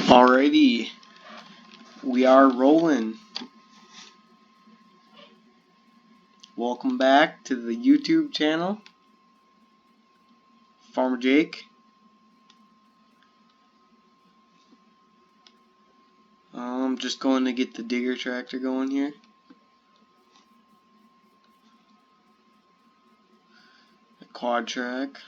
Alrighty, we are rolling. Welcome back to the YouTube channel, Farmer Jake. I'm just going to get the digger tractor going here. A quad track.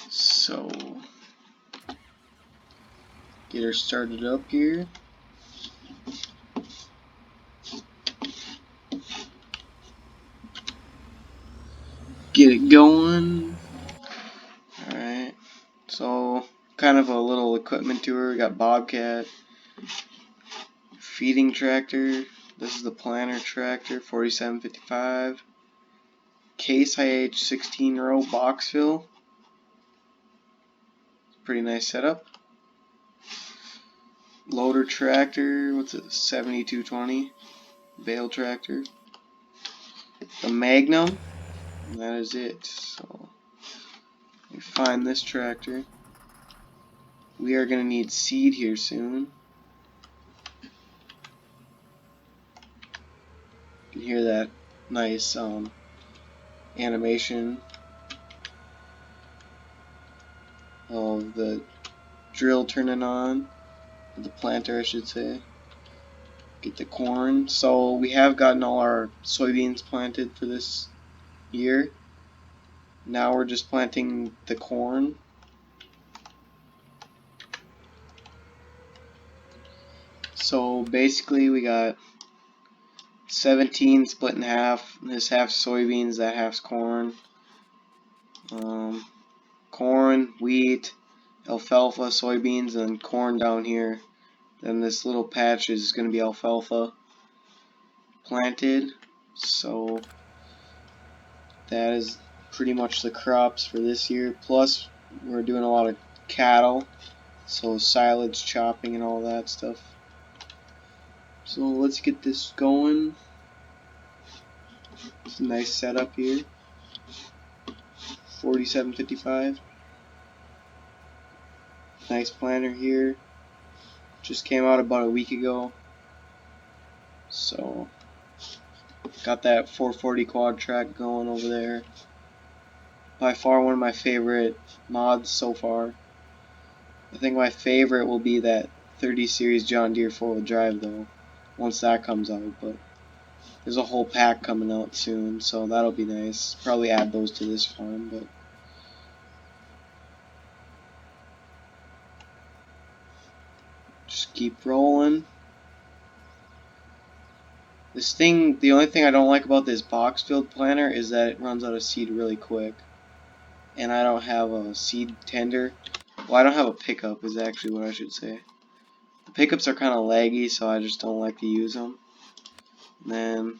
So, get her started up here. Get it going. Alright, so kind of a little equipment tour. We got Bobcat, feeding tractor. This is the planter tractor, 4755. Case IH 16 row box fill. Pretty nice setup. Loader tractor, what's it, 7220 bale tractor. The Magnum, and that is it. So we find this tractor. We are gonna need seed here soon. You can hear that nice animation of the drill turning on, the planter I should say. Get the corn. So we have gotten all our soybeans planted for this year. Now we're just planting the corn. So basically we got 17 split in half. This half's soybeans, that half's corn. Corn, wheat, alfalfa, soybeans, and corn down here. Then this little patch is going to be alfalfa planted. So that is pretty much the crops for this year. Plus we're doing a lot of cattle, so silage chopping and all that stuff. So let's get this going. It's a nice setup here. 4755. Nice planter here. Just came out about a week ago. So got that 440 quad track going over there. By far one of my favorite mods so far. I think my favorite will be that 30 series John Deere 4-wheel drive though, once that comes out, but there's a whole pack coming out soon, so that'll be nice. Probably add those to this farm, but just keep rolling. This thing, the only thing I don't like about this box filled planter is that it runs out of seed really quick. And I don't have a seed tender. Well, I don't have a pickup is actually what I should say. The pickups are kind of laggy, so I just don't like to use them. And then,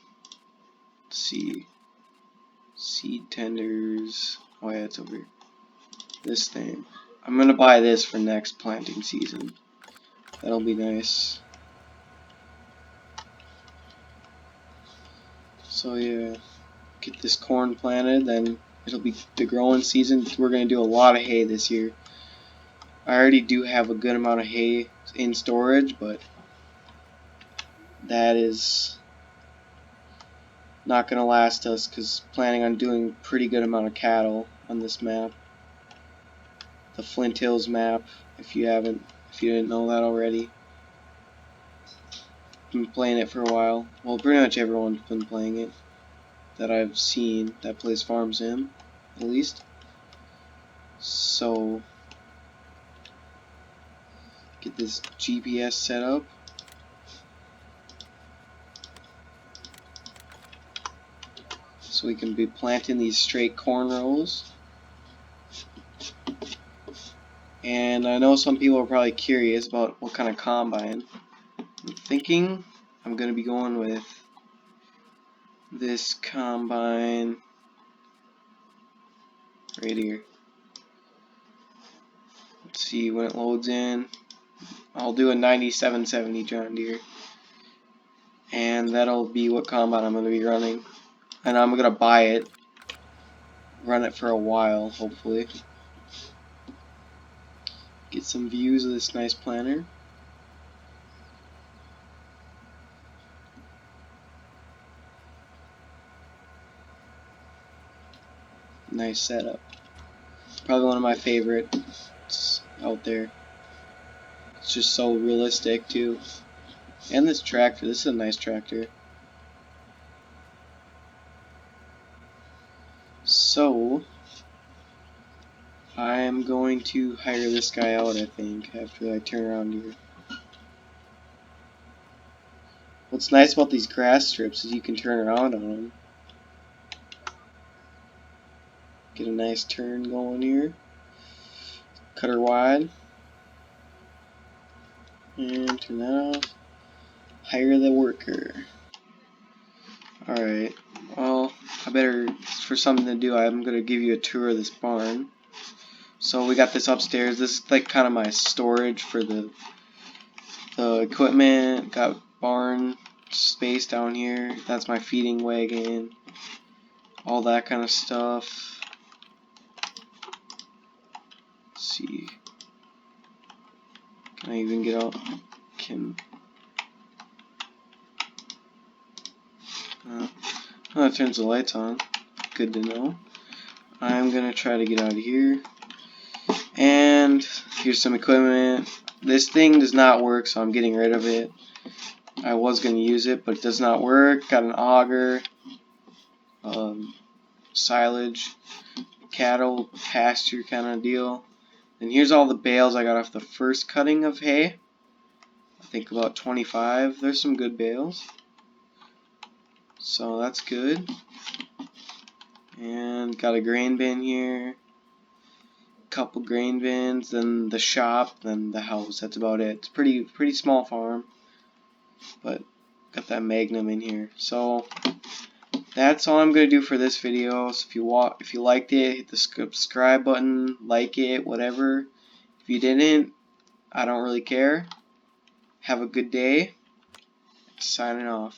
let's see. Seed tenders. Oh yeah, it's over here. This thing. I'm going to buy this for next planting season. That'll be nice. So yeah, get this corn planted, then it'll be the growing season. We're going to do a lot of hay this year. I already do have a good amount of hay in storage, but that is not going to last us because planning on doing pretty good amount of cattle on this map. The Flint Hills map, if you didn't know that already. Been playing it for a while. Well, pretty much everyone's been playing it that I've seen that plays Farm Sim, at least. So get this GPS set up. So we can be planting these straight corn rows. And I know some people are probably curious about what kind of combine. I'm thinking I'm going to be going with this combine right here. Let's see when it loads in. I'll do a 9770 John Deere. And that'll be what combine I'm going to be running. And I'm going to buy it. Run it for a while, hopefully. Get some views of this nice planter. Nice setup. Probably one of my favorites out there. It's just so realistic too. And this tractor, this is a nice tractor. So I'm going to hire this guy out, I think, after I turn around here. What's nice about these grass strips is you can turn around on them. Get a nice turn going here. Cut her wide. And turn that off. Hire the worker. Alright, well, for something to do, I'm going to give you a tour of this barn. So we got this upstairs. This is like kind of my storage for the equipment. Got barn space down here. That's my feeding wagon. All that kind of stuff. Let's see. Can I even get out? Oh, that turns the lights on. Good to know. I'm gonna try to get out of here. And here's some equipment. This thing does not work, so I'm getting rid of it. I was gonna use it, but it does not work. Got an auger, silage, cattle, pasture kind of deal. And here's all the bales I got off the first cutting of hay. I think about 25. There's some good bales. So that's good. And got a grain bin here. Couple grain bins, then the shop, then the house. That's about it. It's pretty small farm. But got that Magnum in here. So that's all I'm gonna do for this video. So if you liked it, hit the subscribe button, like it, whatever. If you didn't, I don't really care. Have a good day. Signing off.